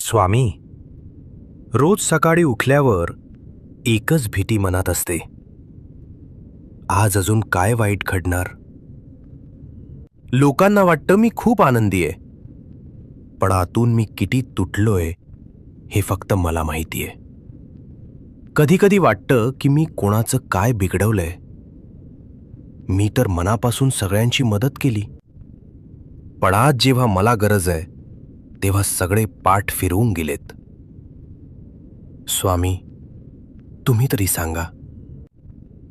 स्वामी, रोज सकाळी उठल्यावर एकच भीती मनात असते. आज अजून काय वाईट घडणार? लोकांना वाटतं मी खूप आनंदी आहे, पण आतून मी किती तुटलोय हे फक्त मला माहितीये. कधी कधी वाटतं की मी कोणाचं काय बिघडवलंय. मी तर मनापासून सगळ्यांची मदत केली, पण आज जेव्हा मला गरज आहे तेव्हा सगळे पाठ फिरवून गेलेत. स्वामी, तुम्ही तरी सांगा,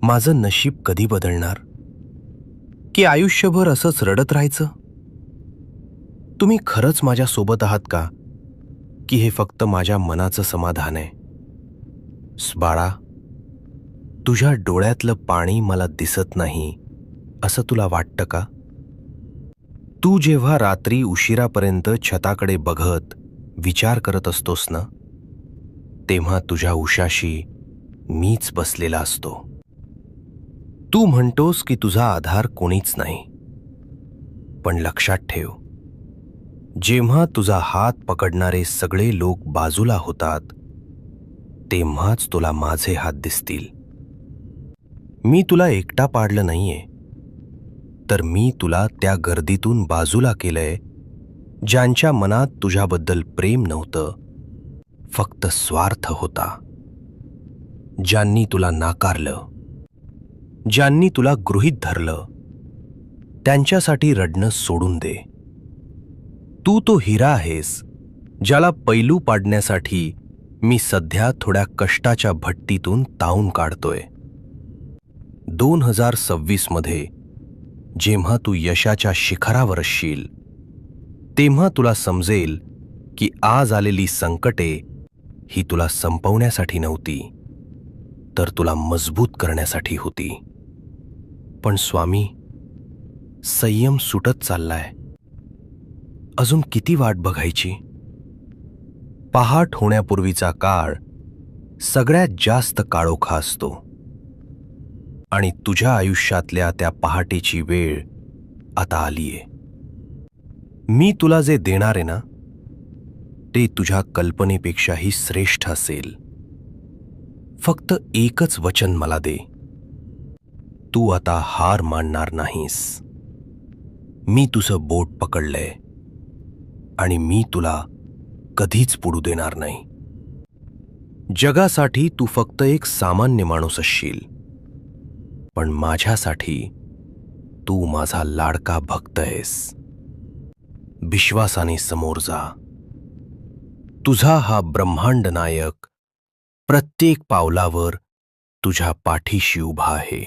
माझं नशीब कधी बदलणार? की आयुष्यभर असंच रडत राहायचं? तुम्ही खरंच माझ्या सोबत आहात का, की हे फक्त माझ्या मनाचं समाधान आहे? बाळा, तुझ्या डोळ्यातलं पाणी मला दिसत नाही असं तुला वाटतं का? तू जेव्हा रात्री उशिरापर्यंत छताकडे बघत विचार करत असतोस ना, तेव्हा तुझ्या उशाशी मीच बसलेला असतो. तू म्हणतोस की तुझा आधार कोणीच नाही, पण लक्षात ठेव, जेव्हा तुझा हात पकडणारे सगळे लोक बाजूला होतात तेव्हाच तुला माझे हात दिसतील. मी तुला एकटा पाडलं नाहीये, तर मी तुला त्या गर्दीतून बाजूला केलंय ज्यांच्या मनात तुझ्याबद्दल प्रेम नव्हतं, फक्त स्वार्थ होता. ज्यांनी तुला नाकारलं, ज्यांनी तुला गृहीत धरलं, त्यांच्यासाठी रडणं सोडून दे. तू तो हिरा आहेस ज्याला पैलू पाडण्यासाठी मी सध्या थोड्या कष्टाच्या भट्टीतून तावून काढतोय. 2026 मध्ये जेव्हा तू यशाच्या शिखरावर असशील, तेव्हा तुला समजेल की आज आलेली संकटे ही तुला संपवण्यासाठी नव्हती, तर तुला मजबूत करण्यासाठी होती. पण स्वामी, संयम सुटत चाललाय. अजून किती वाट बघायची? पहाट होण्यापूर्वीचा काळ सगळ्यात जास्त काळोखा असतो, आणि तुझ्या आयुष्यातल्या त्या पहाटेची वेळ आता आलीये. मी तुला जे देणार आहे ना, ते तुझ्या कल्पनेपेक्षाही श्रेष्ठ असेल. फक्त एकच वचन मला दे, तू आता हार मानणार नाहीस. मी तुझं बोट पकडलंय आणि मी तुला कधीच पुढू देणार नाही. जगासाठी तू फक्त एक सामान्य माणूस असशील, पण माझ्यासाठी तू माझा लाडका भक्त आहेस. विश्वासाने समोर जा. तुझा हा ब्रह्मांड नायक प्रत्येक पावलावर तुझ्या पाठीशी उभा आहे.